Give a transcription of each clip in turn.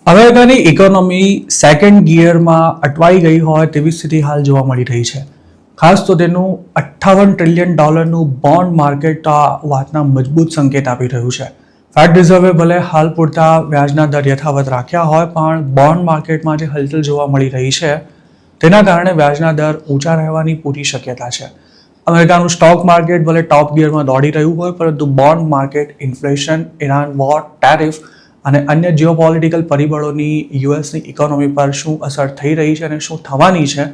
અમેરિકાની economy second ગિયરમાં અટવાઈ ગઈ હોય તેવી સ્થિતિ હાલ જોવા મળી રહી છે. ખાસ તો તેનું $58 ટ્રિલિયન બોન્ડ માર્કેટ આ વાતના મજબૂત સંકેત આપી રહ્યું છે. ફેડ રિઝર્વે ભલે હાલ પૂરતા વ્યાજના દર યથાવત રાખ્યા હોય પણ બોન્ડ માર્કેટમાં જે હલચલ જોવા મળી રહી છે તેના કારણે વ્યાજના દર ઊંચા રહેવાની પૂરી શક્યતા છે. અમેરિકાનું સ્ટોક માર્કેટ ભલે ટોપ ગિયરમાં દોડી રહ્યું હોય પરંતુ bond market inflation, Iran war, tariff અને અન્ય જીઓપોલિટિકલ પરિબળોની યુએસની ઇકોનોમી પર શું અસર થઈ રહી છે અને શું થવાની છે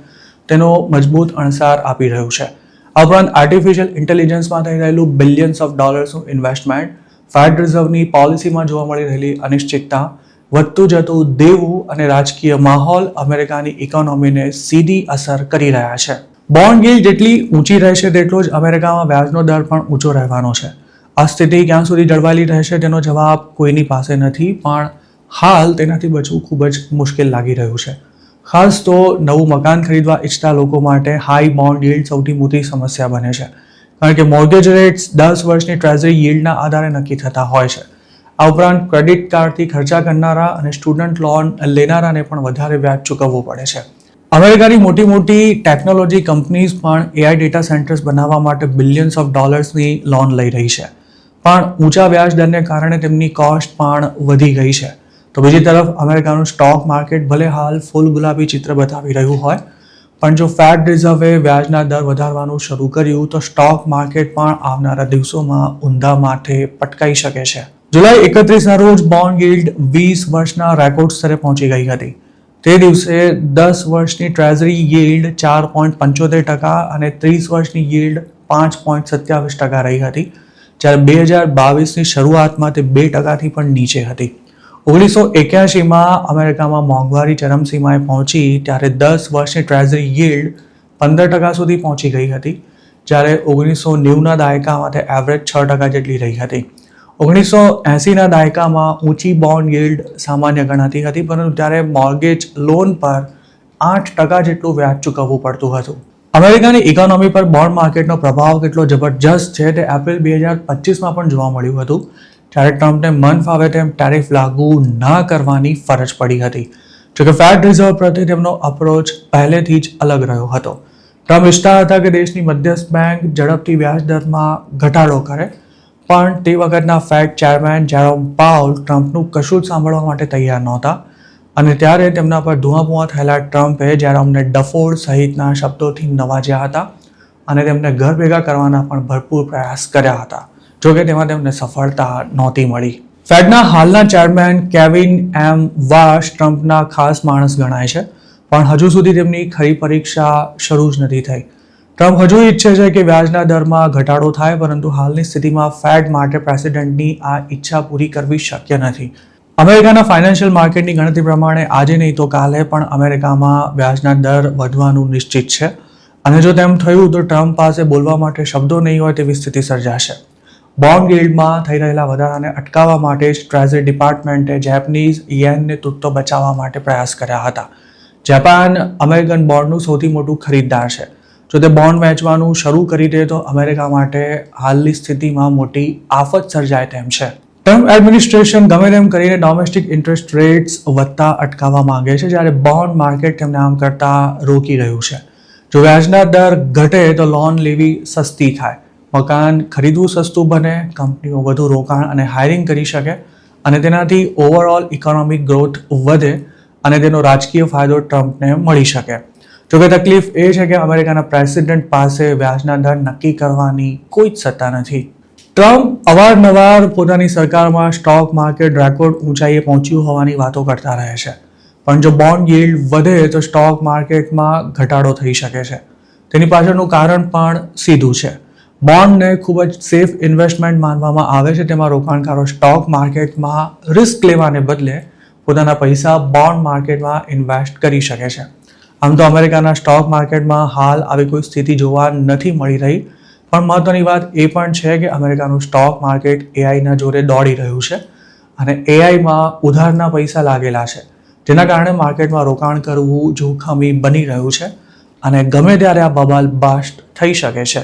તેનો મજબૂત અણસાર આપી રહ્યું છે. આ ઉપરાંત આર્ટિફિશિયલ ઇન્ટેલિજન્સમાં થઈ રહેલું બિલિયન્સ ઓફ ડોલર્સનું ઇન્વેસ્ટમેન્ટ, ફેડ રિઝર્વની પોલિસીમાં જોવા મળી રહેલી અનિશ્ચિતતા, વધતું જતું દેવું અને રાજકીય માહોલ અમેરિકાની ઇકોનોમીને સીધી અસર કરી રહ્યા છે. બોન્ડ yieldજેટલી ઊંચી રહેશે તેટલો જ અમેરિકામાં વ્યાજનો દર પણ ઊંચો રહેવાનો છે. આ સ્થિતિ ક્યાં સુધી જળવાયેલી રહેશે તેનો જવાબ કોઈની પાસે નથી, પણ હાલ તેનાથી બચવું ખૂબ જ મુશ્કેલ લાગી રહ્યું છે. ખાસ તો નવું મકાન ખરીદવા ઈચ્છતા લોકો માટે હાઈ બોન્ડ yieldસૌથી મોટી સમસ્યા બને છે, કારણ કે મોર્ગેજ રેટ્સ 10 વર્ષની ટ્રેઝરી yieldના આધારે નક્કી થતા હોય છે. આ ઉપરાંત ક્રેડિટ કાર્ડથી ખર્ચા કરનારા અને સ્ટુડન્ટ લોન લેનારાને પણ વધારે વ્યાજ ચૂકવવું પડે છે. અમેરિકાની મોટી મોટી ટેકનોલોજી કંપનીઝ પણ AI ડેટા સેન્ટર્સ બનાવવા માટે બિલિયન્સ ઓફ ડોલર્સની લોન લઈ રહી છે, પણ ઊંચા વ્યાજ દરને કારણે તેમની કોસ્ટ પણ વધી ગઈ છે. તો બીજી તરફ અમેરિકાનું સ્ટોક માર્કેટ ભલે હાલ ફૂલ ગુલાબી ચિત્ર બતાવી રહ્યું હોય પણ જો ફેડ રિઝર્વે વ્યાજના દર વધારવાનું શરૂ કર્યું તો સ્ટોક માર્કેટ પણ આવનારા દિવસોમાં ઊંધા માથે પટકાઈ શકે છે. જુલાઈ 31ના રોજ બોન્ડ yield 20 વર્ષના રેકોર્ડ સ્તરે પહોંચી ગઈ હતી. તે દિવસે 10 વર્ષની ટ્રેઝરી yield 4.75% અને 30 વર્ષની yield 5.27% રહી હતી, જ્યારે 2022ની શરૂઆતમાં તે 2%થી પણ નીચે હતી. 1981માં અમેરિકામાં મોંઘવારી ચરમસીમાએ પહોંચી ત્યારે 10 વર્ષની ટ્રેઝરી yield 15% સુધી પહોંચી ગઈ હતી, જ્યારે 1990ના દાયકામાં તે એવરેજ 6% જેટલી રહી હતી. 1980ના દાયકામાં ઊંચી બોન્ડ yield સામાન્ય ગણાતી હતી, પરંતુ ત્યારે મોર્ગેજ લોન પર 8% જેટલું વ્યાજ ચૂકવવું પડતું હતું. અમેરિકાની ઇકોનોમી પર બોન્ડ માર્કેટનો પ્રભાવ કેટલો જબરજસ્ત છે તે એપ્રિલ 2025માં પણ જોવા મળ્યું હતું, જ્યારે ટ્રમ્પને મન ફાવે તેમ ટેરિફ લાગુ ના કરવાની ફરજ પડી હતી. જોકે ફેડ રિઝર્વ પ્રત્યે તેમનો અપ્રોચ પહેલેથી જ અલગ રહ્યો હતો. ટ્રમ્પ ઈચ્છતા હતા કે દેશની મધ્યસ્થ બેંક ઝડપથી વ્યાજ દરમાં ઘટાડો કરે, પણ તે વખતના ફેડ ચેરમેન જેરોમ પાઉલ ટ્રમ્પનું કશું જ સાંભળવા માટે તૈયાર નહોતા અને ત્યારે તેમના પર ધુઆપુઆ થયેલા ટ્રમ્પે જેરોમને ડફોડ સહિતના શબ્દોથી નવાજ્યા હતા અને તેમને ઘર ભેગા કરવાના પણ ભરપૂર પ્રયાસ કર્યા હતા. જોકે તેમાં તેમને સફળતા નહોતી મળી. ફેડના હાલના ચેરમેન કેવિન એમ વાશ ટ્રમ્પના ખાસ માણસ ગણાય છે, પણ હજુ સુધી તેમની ખરી પરીક્ષા શરૂ જ નથી થઈ. ટ્રમ્પ હજુ ઈચ્છે છે કે વ્યાજના દરમાં ઘટાડો થાય, પરંતુ હાલની સ્થિતિમાં ફેડ માટે પ્રેસિડેન્ટની આ ઈચ્છા પૂરી કરવી શક્ય નથી. અમેરિકાના ફાઇનાન્શિયલ માર્કેટની ગણતરી પ્રમાણે આજે નહીં તો કાલે પણ અમેરિકામાં વ્યાજના દર વધવાનું નિશ્ચિત છે અને જો તેમ થયું તો ટ્રમ્પ પાસે બોલવા માટે શબ્દો નહીં હોય તેવી સ્થિતિ સર્જાશે. બોન્ડ yieldમાં થઈ રહેલા વધારાને અટકાવવા માટે જ ટ્રેઝરી ડિપાર્ટમેન્ટે જેપનીઝ યેનને તૂટતો બચાવવા માટે પ્રયાસ કર્યા હતા. જાપાન અમેરિકન બોન્ડનું સૌથી મોટું ખરીદદાર છે. જો તે બોન્ડ વેચવાનું શરૂ કરી દે તો અમેરિકા માટે હાલની સ્થિતિમાં મોટી આફત સર્જાય તેમ છે. ટ્રમ્પ એડમિનિસ્ટ્રેશન ગમે તેમ કરીને ડોમેસ્ટિક ઇન્ટરેસ્ટ રેટ્સ વધતા અટકાવવા માંગે છે, જ્યારે બોન્ડ માર્કેટ તેમને આમ કરતા રોકી રહ્યું છે. જો વ્યાજના દર ઘટે તો લોન લેવી સસ્તી થાય, મકાન ખરીદવું સસ્તું બને, કંપનીઓ વધુ રોકાણ અને હાયરિંગ કરી શકે અને તેનાથી ઓવરઓલ ઇકોનોમિક ગ્રોથ વધે અને તેનો રાજકીય ફાયદો ટ્રમ્પને મળી શકે. જોકે તકલીફ એ છે કે અમેરિકાના પ્રેસિડેન્ટ પાસે વ્યાજના દર નક્કી કરવાની કોઈ જ સત્તા નથી. ટ્રમ્પ અવારનવાર પોતાની સરકારમાં સ્ટોક માર્કેટ રેકોર્ડ ઊંચાઈએ પહોંચ્યું હોવાની વાતો કરતા રહે છે, પણ જો બોન્ડ yield વધે તો સ્ટોક માર્કેટમાં ઘટાડો થઈ શકે છે. તેની પાછળનું કારણ પણ સીધું છે. બોન્ડને ખૂબ જ સેફ ઇન્વેસ્ટમેન્ટ માનવામાં આવે છે. તેમાં રોકાણકારો સ્ટોક માર્કેટમાં રિસ્ક લેવાને બદલે પોતાના પૈસા બોન્ડ માર્કેટમાં ઇન્વેસ્ટ કરી શકે છે. આમ તો અમેરિકાના સ્ટોક માર્કેટમાં હાલ આવી કોઈ સ્થિતિ જોવા નથી મળી રહી, પણ મહત્વની વાત એ પણ છે કે અમેરિકાનું સ્ટોક માર્કેટ AIના જોરે દોડી રહ્યું છે અને AIમાં ઉધારના પૈસા લાગેલા છે, જેના કારણે માર્કેટમાં રોકાણ કરવું જોખમી બની રહ્યું છે અને ગમે ત્યારે આ બબલ બર્સ્ટ થઈ શકે છે.